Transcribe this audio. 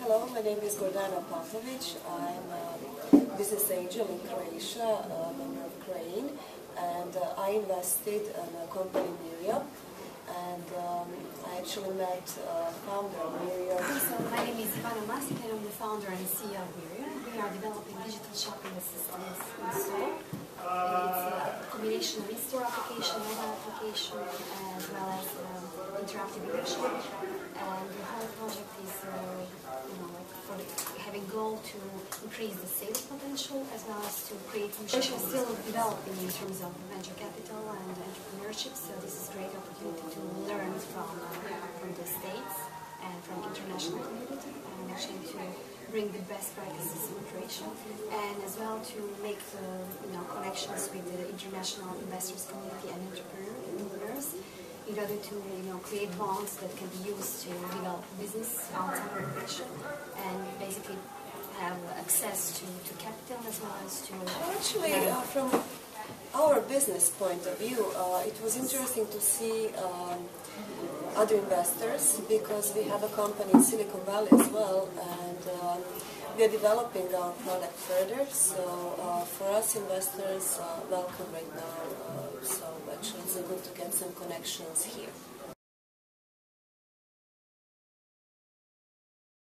Hello, my name is Gordana Popović. I'm a business angel in Croatia, a member of Crane, and I invested in a company, Myrio, and I actually met founder of Myrio. So my name is Ivana and I'm the founder and CEO of Myrio. We are developing digital shopping assistance in store. It's a combination of in-store application, mobile application, as well as interactive immersion. And the whole project is, having goal to increase the sales potential as well as to create new shopping. We're still developing in terms of venture capital and entrepreneurship, so this is a great opportunity to learn from the States and from international community, and actually to bring the best practices in Croatia, and as well to make connections with the international investors community and entrepreneurs in order to create bonds that can be used to develop business outside of Croatia and basically have access to capital as well as to... Actually, from our business point of view, it was interesting to see other investors, because we have a company in Silicon Valley as well, and we are developing our product further. So for us investors, welcome right now. So actually it's good to get some connections here.